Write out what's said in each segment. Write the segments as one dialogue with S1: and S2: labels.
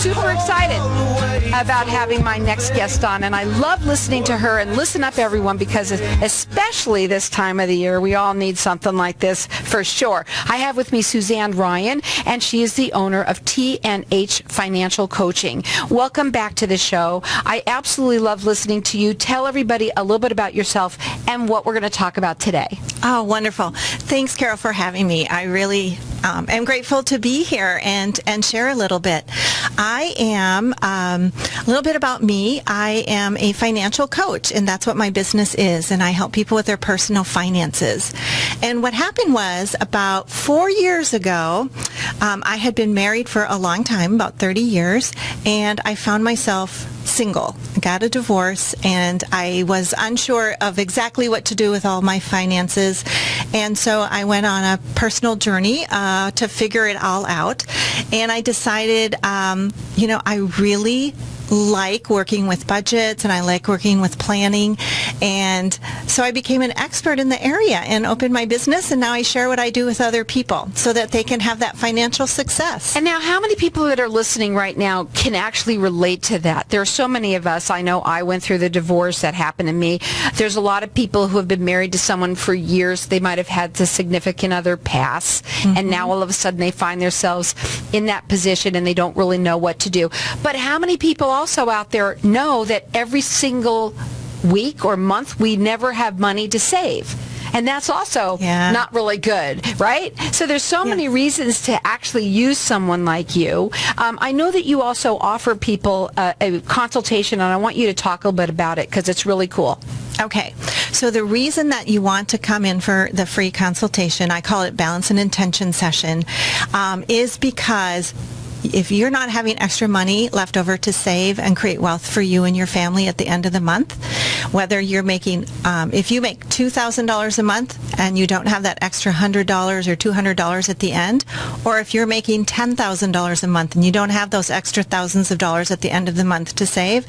S1: super excited about having my next guest on, and I love listening to her. And listen up, everyone, because especially this time of the year, we all need something like this for sure. I have with me Suzanne Ryan, and she is the owner of T&H Financial Coaching. Welcome back to the show. I absolutely love listening to you. Tell everybody a little bit about yourself and what we're going to talk about today.
S2: Oh, wonderful. Thanks, Carol, for having me. I really am grateful to be here and share a little bit. I am, a little bit about me, I am a financial coach, and that's what my business is, and I help people with their personal finances. And what happened was, about 4 years ago, I had been married for a long time, about 30 years, and I found myself single. I got a divorce, and I was unsure of exactly what to do with all my finances, and so I went on a personal journey to figure it all out, and I decided, I really like working with budgets, and I like working with planning, and so I became an expert in the area and opened my business, and now I share what I do with other people so that they can have that financial success.
S1: And now, how many people that are listening right now can actually relate to that? There are so many of us. I know I went through the divorce. That happened to me. There's a lot of people who have been married to someone for years. They might have had the significant other pass, and now all of a sudden they find themselves in that position and they don't really know what to do. But how many people also out there know that every single week or month we never have money to save? And that's also not really good, right? So there's so many reasons to actually use someone like you. I know that you also offer people a consultation, and I want you to talk a little bit about it because it's really cool.
S2: Okay, so the reason that you want to come in for the free consultation, I call it Balance and Intention Session, is because if you're not having extra money left over to save and create wealth for you and your family at the end of the month, whether you're making, if you make $2,000 a month and you don't have that extra $100 or $200 at the end, or if you're making $10,000 a month and you don't have those extra thousands of dollars at the end of the month to save,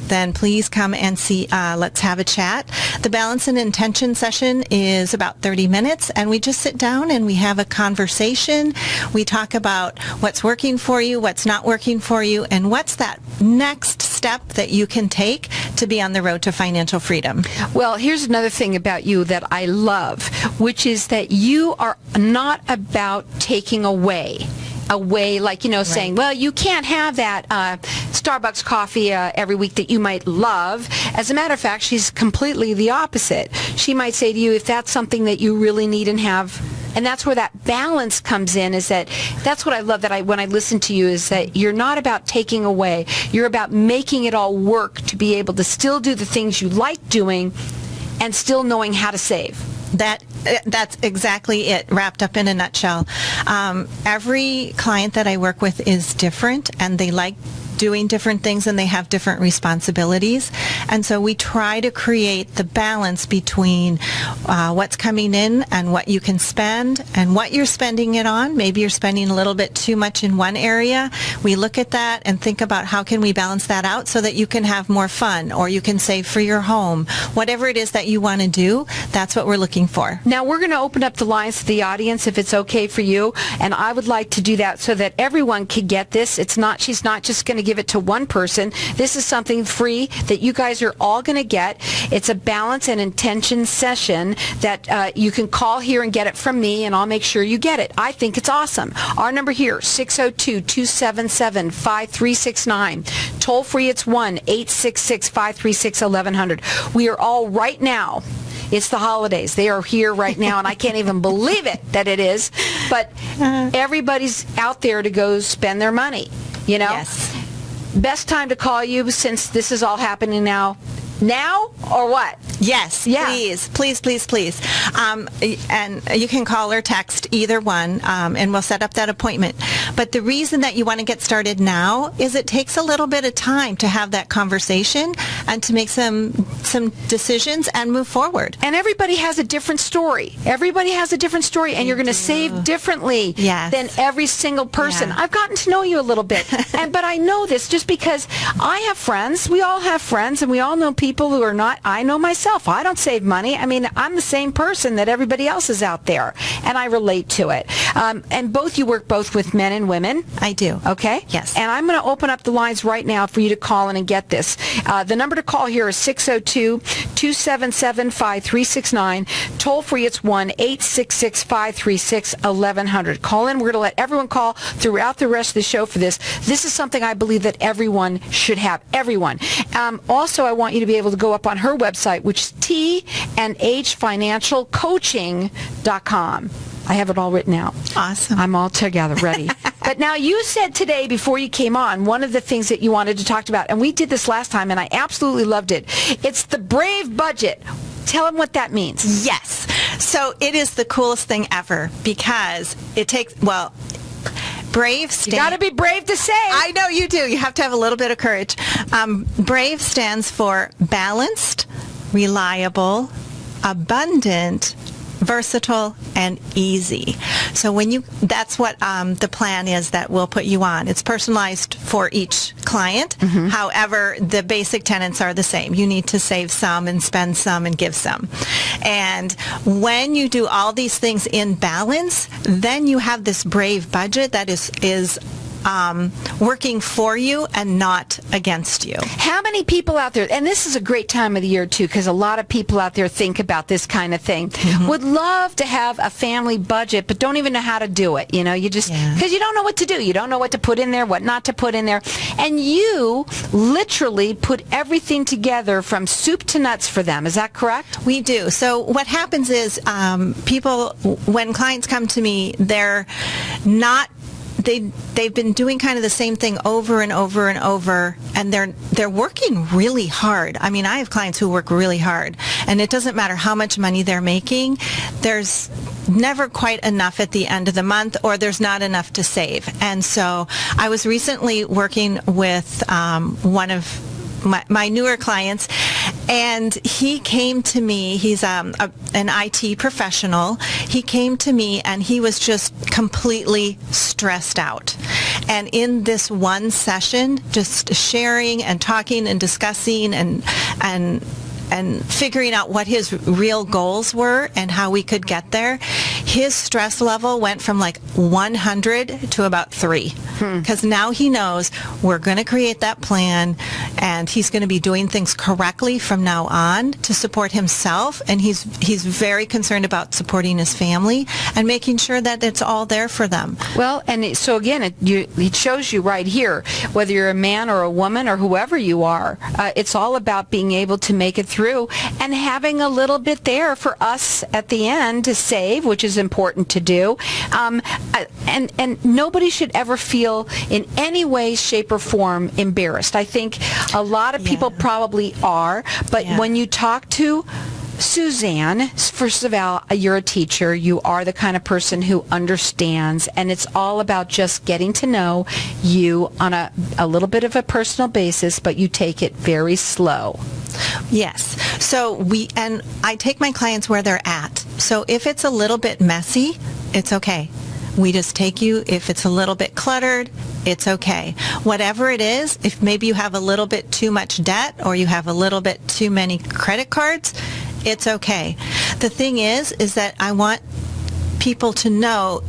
S2: then please come and see, let's have a chat. The Balance and Intention session is about 30 minutes, and we just sit down and we have a conversation. We talk about what's working for you, what's not working for you, and what's that next step that you can take to be on the road to financial freedom.
S1: Well, here's another thing about you that I love, which is that you are not about taking away, like, saying, well, you can't have that Starbucks coffee every week that you might love. As a matter of fact, she's completely the opposite. She might say to you, if that's something that you really need and have, and that's where that balance comes in, that's what I love when I listen to you, is that you're not about taking away. You're about making it all work to be able to still do the things you like doing and still knowing how to save.
S2: That's exactly it, wrapped up in a nutshell. Every client that I work with is different, and they like doing different things, and they have different responsibilities, and so we try to create the balance between what's coming in and what you can spend and what you're spending it on. Maybe you're spending a little bit too much in one area. We look at that and think about how can we balance that out so that you can have more fun, or you can save for your home. Whatever it is that you want to do, that's what we're looking for.
S1: Now we're going to open up the lines to the audience if it's okay for you, and I would like to do that so that everyone can get this. She's not just going to give it to one person. This is something free that you guys are all going to get. It's a Balance and Intention session that you can call here and get it from me, and I'll make sure you get it. I think it's awesome. Our number here, 602-277-5369. Toll free, it's 1-866-536-1100. We are all right now. It's the holidays. They are here right now, and I can't even believe it that it is. But everybody's out there to go spend their money,
S2: Yes.
S1: Best time to call you, since this is all happening now or what?
S2: Yes, please. And you can call or text, either one, and we'll set up that appointment. But the reason that you want to get started now is it takes a little bit of time to have that conversation and to make some decisions and move forward.
S1: And everybody has a different story. And you're going to save differently than every single person. I've gotten to know you a little bit, but I know this just because I have friends. We all have friends, and we all know people who are not. I know myself. myself. I don't save money. I mean, I'm the same person that everybody else is out there, and I relate to it. And both you work both with men and women.
S2: I do.
S1: Okay?
S2: Yes.
S1: And I'm going to open up the lines right now for you to call in and get this. The number to call here is 602-277-5369. Toll free, it's 1-866-536-1100. Call in. We're going to let everyone call throughout the rest of the show for this. This is something I believe that everyone should have. Everyone. Also, I want you to be able to go up on her website, which is tandhfinancialcoaching.com. I have it all written out.
S2: Awesome.
S1: I'm all together, ready. But now you said today before you came on, one of the things that you wanted to talk about, and we did this last time, and I absolutely loved it. It's the Brave budget. Tell them what that means.
S2: Yes. So it is the coolest thing ever because it takes, Brave stands...
S1: You got to be brave to say.
S2: I know you do. You have to have a little bit of courage. Brave stands for balanced, reliable, abundant, versatile, and easy. So that's what the plan is that we'll put you on. It's personalized for each client. However, the basic tenets are the same. You need to save some and spend some and give some. And when you do all these things in balance, then you have this Brave budget that is working for you and not against you.
S1: How many people out there, and this is a great time of the year too, because a lot of people out there think about this kind of thing, would love to have a family budget, but don't even know how to do it. You know, you just, because you don't know what to do. You don't know what to put in there, what not to put in there. And you literally put everything together from soup to nuts for them. Is that correct?
S2: We do. So what happens is people, when clients come to me, they're not they've been doing kind of the same thing over and over and over, and they're working really hard. I mean, I have clients who work really hard, and it doesn't matter how much money they're making. There's never quite enough at the end of the month, or there's not enough to save. And so I was recently working with one of my newer clients, and he came to me. He's an IT professional. He came to me and he was just completely stressed out. And in this one session, just sharing and talking and discussing and figuring out what his real goals were and how we could get there, his stress level went from like 100 to about 3. Because now he knows we're going to create that plan, and he's going to be doing things correctly from now on to support himself, and he's very concerned about supporting his family and making sure that it's all there for them.
S1: Well, and so again, it shows you right here, whether you're a man or a woman or whoever you are, it's all about being able to make it through and having a little bit there for us at the end to save, which is important to do. And nobody should ever feel in any way, shape, or form embarrassed. I think a lot of people probably are, but when you talk to Suzanne, first of all, you're a teacher. You are the kind of person who understands, and it's all about just getting to know you on a little bit of a personal basis, but you take it very slow.
S2: Yes. So I take my clients where they're at. So if it's a little bit messy, it's okay. We just take you. If it's a little bit cluttered, it's okay. Whatever it is, if maybe you have a little bit too much debt or you have a little bit too many credit cards, it's okay. The thing is that I want people to know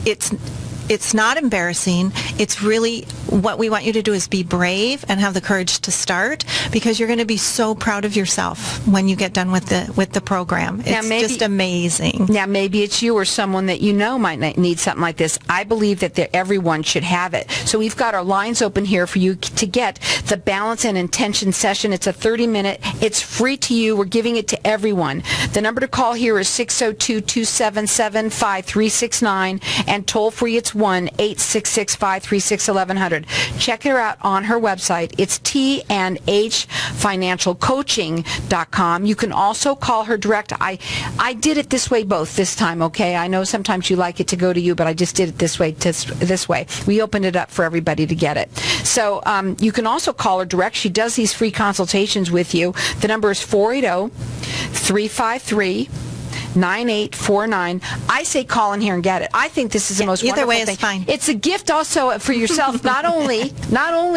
S2: it's not embarrassing. It's really what we want you to do is be brave and have the courage to start, because you're going to be so proud of yourself when you get done with the program. It's just amazing.
S1: Now, maybe it's you or someone that you know might need something like this. I believe that everyone should have it. So we've got our lines open here for you to get the Balance and Intention session. It's a 30-minute. It's free to you. We're giving it to everyone. The number to call here is 602-277-5369, and toll free it's 1-866-536-1100. Check her out on her website. It's tandhfinancialcoaching.com. You can also call her direct. I did it this way both this time, okay? I know sometimes you like it to go to you, but I just did it this way. We opened it up for everybody to get it. So you can also call her direct. She does these free consultations with you. The number is 480-353 9849. I say call in here and get it. I think this is the most
S2: either
S1: wonderful
S2: way is
S1: thing.
S2: fine.
S1: It's a gift also for yourself. Not only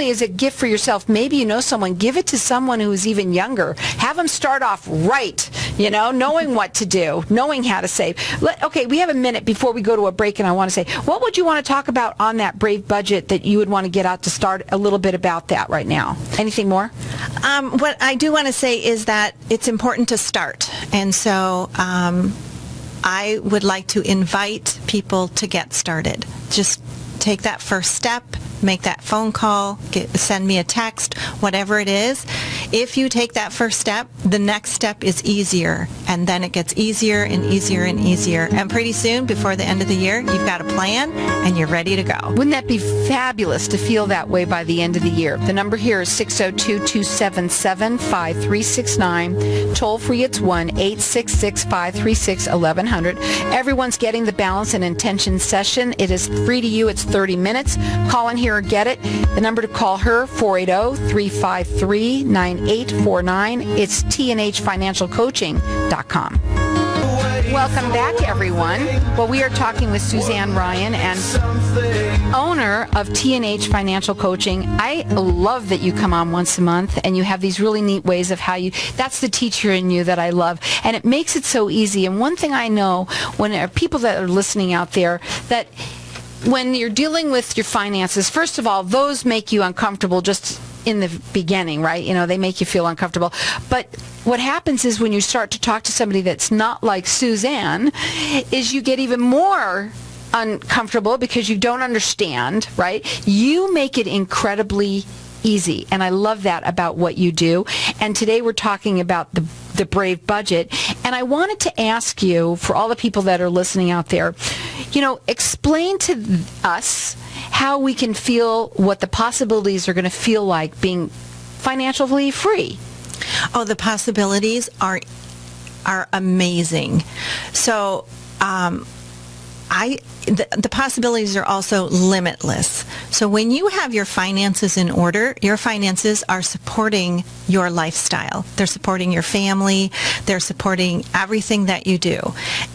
S1: is it a gift for yourself, maybe you know someone, give it to someone who is even younger. Have them start off right, knowing what to do, knowing how to save. Okay, we have a minute before we go to a break, and I want to say, what would you want to talk about on that Brave budget that you would want to get out to start a little bit about that right now? Anything more?
S2: What I do want to say is that it's important to start. And so I would like to invite people to get started. Just take that first step, make that phone call, send me a text, whatever it is. If you take that first step, the next step is easier, and then it gets easier and easier and easier. And pretty soon, before the end of the year, you've got a plan and you're ready to go.
S1: Wouldn't that be fabulous to feel that way by the end of the year? The number here is 602-277-5369. Toll free, it's 1-866-536-1100. Everyone's getting the Balance and Intention session. It is free to you. It's 30 minutes. Call in here or get it. The number to call her, 480-353-9849. It's tnhfinancialcoaching.com. Welcome back, everyone. Well, we are talking with Suzanne Ryan, and owner of TNH Financial Coaching. I love that you come on once a month and you have these really neat ways of how that's the teacher in you that I love. And it makes it so easy. And one thing I know, when there are people that are listening out there, that when you're dealing with your finances, first of all, those make you uncomfortable just in the beginning, right? They make you feel uncomfortable. But what happens is when you start to talk to somebody that's not like Suzanne, is you get even more uncomfortable because you don't understand, right? You make it incredibly easy. And I love that about what you do. And today we're talking about the Brave budget. And I wanted to ask you, for all the people that are listening out there, explain to us how we can feel what the possibilities are going to feel like being financially free.
S2: Oh, the possibilities are amazing. So, the possibilities are also limitless. So when you have your finances in order, your finances are supporting your lifestyle. They're supporting your family. They're supporting everything that you do.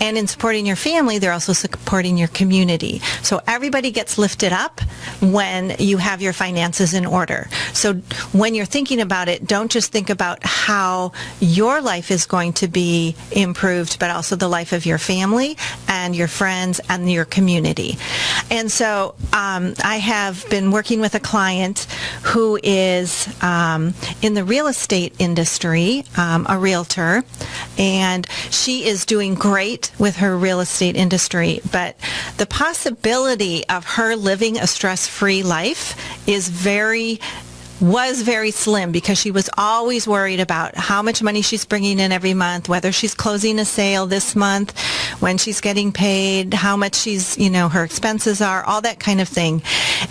S2: And in supporting your family, they're also supporting your community. So everybody gets lifted up when you have your finances in order. So when you're thinking about it, don't just think about how your life is going to be improved, but also the life of your family and your friends and your community. And so I have been working with a client who is in the real estate industry, a realtor, and she is doing great with her real estate industry. But the possibility of her living a stress-free life was very slim, because she was always worried about how much money she's bringing in every month, whether she's closing a sale this month, when she's getting paid, how much her expenses are, all that kind of thing.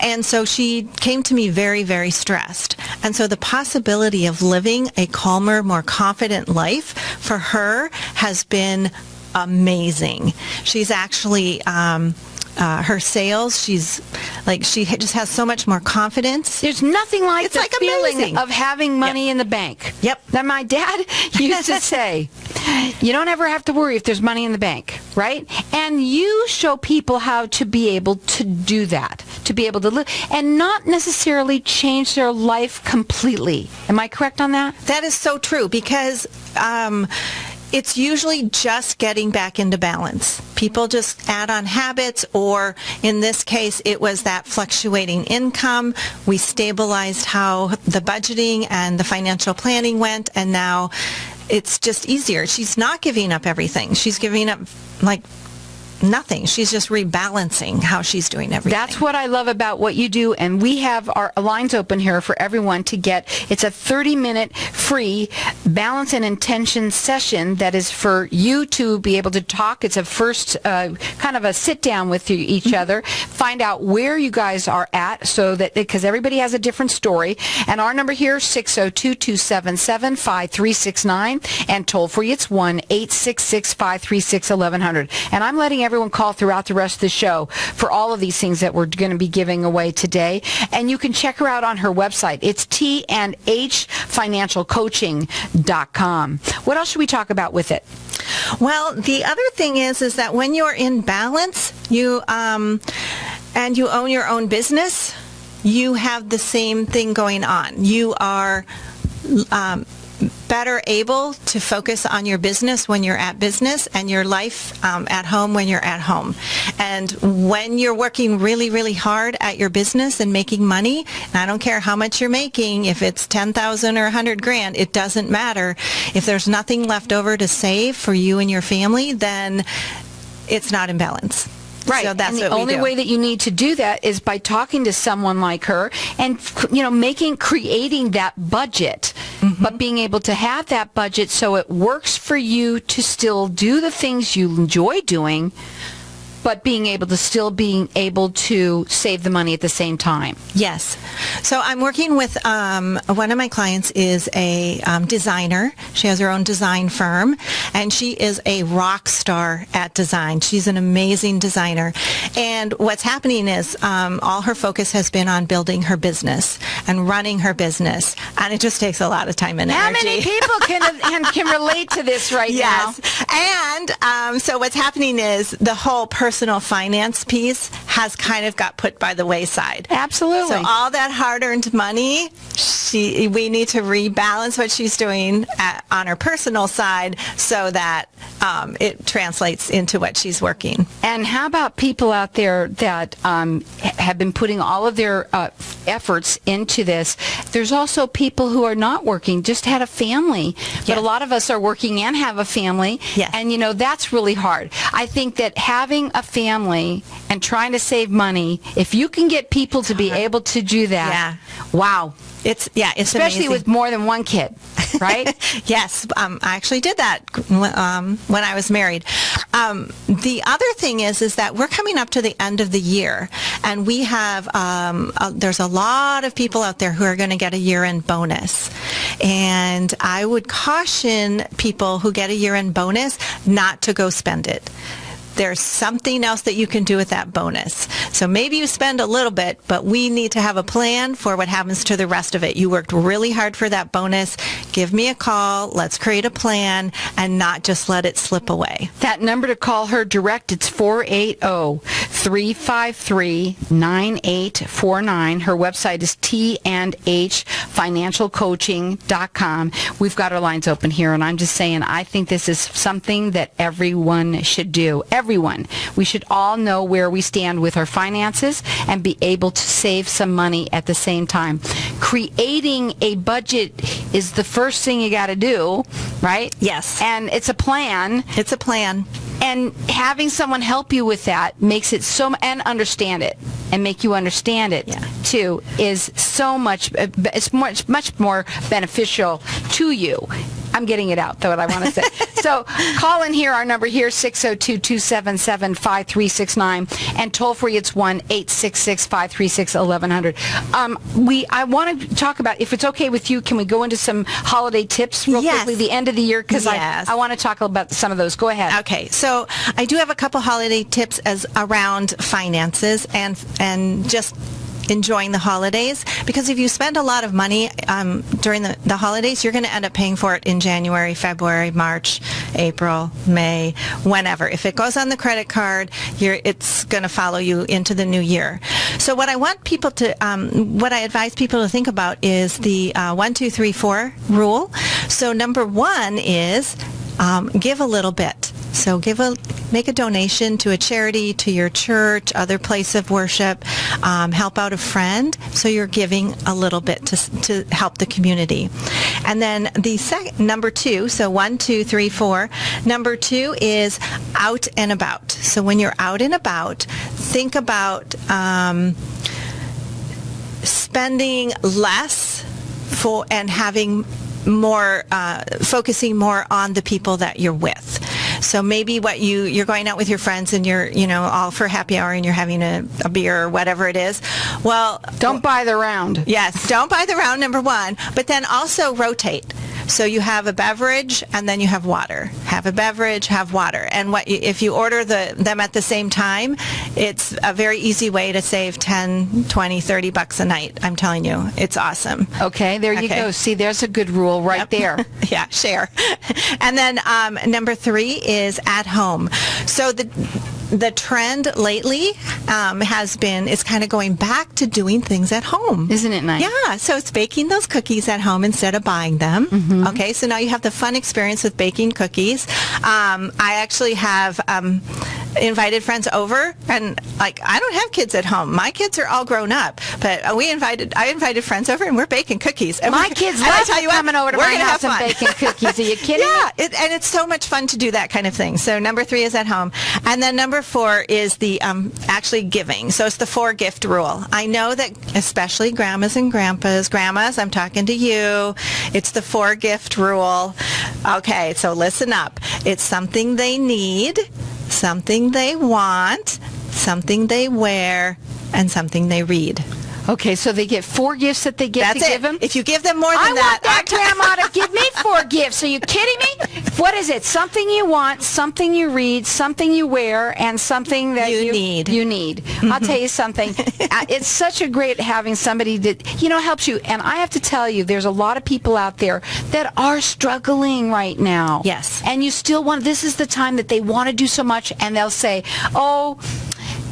S2: And so she came to me very, very stressed. And so the possibility of living a calmer, more confident life for her has been amazing. She's actually her sales, she just has so much more confidence.
S1: There's nothing like
S2: It's
S1: the
S2: like
S1: feeling
S2: amazing.
S1: of having money in the bank.
S2: Yep.
S1: Now, my dad used to say, you don't ever have to worry if there's money in the bank, right? And you show people how to be able to do that, to be able to live, and not necessarily change their life completely. Am I correct on that?
S2: That is so true, because it's usually just getting back into balance. People just add on habits, or in this case, it was that fluctuating income. We stabilized how the budgeting and the financial planning went, and now it's just easier. She's not giving up everything. She's giving up nothing. She's just rebalancing how she's doing everything.
S1: That's what I love about what you do, and we have our lines open here for everyone to get. It's a 30-minute free balance and intention session that is for you to be able to talk. It's a first kind of a sit down with each other, find out where you guys are at, so that, because everybody has a different story. And our number here is 602-277-5369, and toll free, it's 1-866-536-1100. And I'm letting everyone call throughout the rest of the show for all of these things that we're going to be giving away today. And you can check her out on her website. It's tandhfinancialcoaching.com. What else should we talk about with it?
S2: Well, the other thing is that when you're in balance, you and you own your own business, you have the same thing going on. You are better able to focus on your business when you're at business, and your life at home when you're at home. And when you're working really, really hard at your business and making money, and I don't care how much you're making, if it's $10,000 or $100,000, it doesn't matter. If there's nothing left over to save for you and your family, then it's not in balance.
S1: Right.
S2: So that's
S1: and the
S2: what we
S1: only
S2: do.
S1: way that you need to do that is by talking to someone like her and, creating that budget, but being able to have that budget so it works for you to still do the things you enjoy doing, but being able to save the money at the same time.
S2: Yes. So I'm working with one of my clients is a designer. She has her own design firm, and she is a rock star at design. She's an amazing designer. And what's happening is all her focus has been on building her business and running her business, and it just takes a lot of time and
S1: How
S2: energy.
S1: many people can relate to this right now?
S2: Yes. And so what's happening is the whole personal finance piece has kind of got put by the wayside.
S1: Absolutely.
S2: So all that hard-earned money, we need to rebalance what she's doing on her personal side so that it translates into what she's working.
S1: And how about people out there that have been putting all of their efforts into this? There's also people who are not working, just had a family. But
S2: Yes.
S1: a lot of us are working and have a family.
S2: Yes.
S1: And, that's really hard. I think that having a family and trying to save money, if you can get people to be able to do that,
S2: Yeah.
S1: wow.
S2: It's
S1: Especially
S2: amazing.
S1: with more than one kid, right?
S2: Yes, I actually did that when I was married. The other thing is that we're coming up to the end of the year, and we have there's a lot of people out there who are going to get a year-end bonus, and I would caution people who get a year-end bonus not to go spend it. There's something else that you can do with that bonus. So maybe you spend a little bit, but we need to have a plan for what happens to the rest of it. You worked really hard for that bonus. Give me a call. Let's create a plan and not just let it slip away.
S1: That number to call her direct, it's 480-353-9849. Her website is tandhfinancialcoaching.com. We've got our lines open here, and I'm just saying, I think this is something that everyone should do. Everyone. We should all know where we stand with our finances and be able to save some money at the same time. Creating a budget is the first thing you got to do, right?
S2: Yes.
S1: And it's a plan.
S2: It's a plan.
S1: And having someone help you with that makes it and understand it and make you understand it too is so much, it's much more beneficial to you. I'm getting it out, though, what I want to say. So call in here. Our number here, 602-277-5369. And toll free, it's 1-866-536-1100. I want to talk about, if it's okay with you, can we go into some holiday tips real
S2: Yes.
S1: quickly, the end of the year? Because
S2: Yes.
S1: I want to talk about some of those. Go ahead.
S2: Okay, so I do have a couple holiday tips as around finances and just enjoying the holidays, because if you spend a lot of money during the holidays, you're going to end up paying for it in January, February, March, April, May, whenever. If it goes on the credit card, it's going to follow you into the new year. So what I want people to, what I advise people to think about is the 1, 2, 3, 4 rule. So number 1 is give a little bit. So make a donation to a charity, to your church, other place of worship, help out a friend. So you're giving a little bit to help the community. And then number 2, so 1, 2, 3, 4. Number 2 is out and about. So when you're out and about, think about spending less and having more, focusing more on the people that you're with. So maybe you're going out with your friends and you're, all for happy hour and you're having a beer or whatever it is. Well,
S1: Don't buy the round.
S2: yes, don't buy the round, number 1, but then also rotate. So you have a beverage and then you have water. Have a beverage, have water. And if you order them at the same time, it's a very easy way to save 10, 20, 30 bucks a night. I'm telling you, it's awesome.
S1: Okay, there you go. See, there's a good rule right there.
S2: Yeah, share. And then number 3 is at home. So the trend lately is kind of going back to doing things at home.
S1: Isn't it nice?
S2: Yeah, so it's baking those cookies at home instead of buying them.
S1: Mm-hmm.
S2: Okay, so now you have the fun experience with baking cookies. I actually have invited friends over, and I don't have kids at home. My kids are all grown up, but I invited friends over, and we're baking cookies. And
S1: My kids love coming over to my house and baking cookies. Are you kidding
S2: Yeah,
S1: me?
S2: and it's so much fun to do that kind of thing. So number 3 is at home. And then number 4 is the actually giving. So it's the 4 gift rule. I know that especially grandmas and grandpas, I'm talking to you, it's the 4 gift rule. Okay, so listen up. It's something they need, something they want, something they wear, and something they read.
S1: Okay, so they get 4 gifts that they get to give them?
S2: If you give them more than
S1: I
S2: that,
S1: want that grandma to give me 4 gifts. Are you kidding me? What is it? Something you want, something you read, something you wear, and something that
S2: You need.
S1: You need. I'll tell you something. It's such a great having somebody that, helps you. And I have to tell you, there's a lot of people out there that are struggling right now.
S2: Yes.
S1: And you still this is the time that they want to do so much, and they'll say, oh,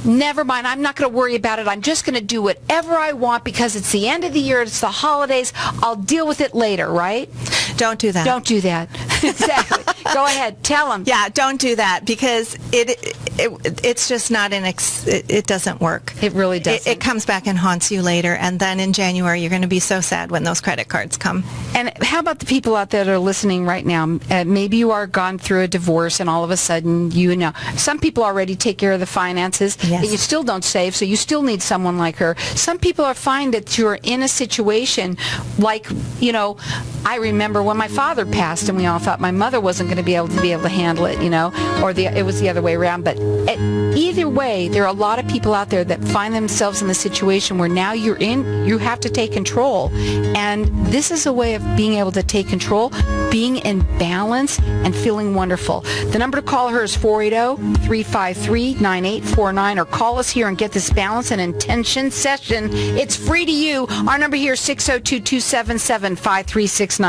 S1: never mind, I'm not going to worry about it. I'm just going to do whatever I want because it's the end of the year, it's the holidays. I'll deal with it later, right?
S2: Don't do that.
S1: Don't do that. Exactly. Go ahead. Tell them.
S2: Yeah, don't do that because it's just not it doesn't work.
S1: It really doesn't.
S2: It comes back and haunts you later, and then in January you're going to be so sad when those credit cards come.
S1: And how about the people out there that are listening right now? Maybe you are gone through a divorce and all of a sudden, some people already take care of the finances.
S2: Yes.
S1: And you still don't save, so you still need someone like her. Some people find that you're in a situation like, I remember when my father passed and we all thought my mother wasn't going to be able to handle it, or it was the other way around. But either way, there are a lot of people out there that find themselves in the situation where now you have to take control. And this is a way of being able to take control, being in balance, and feeling wonderful. The number to call her is 480-353-9849, or call us here and get this balance and intention session. It's free to you. Our number here is 602-277-5369.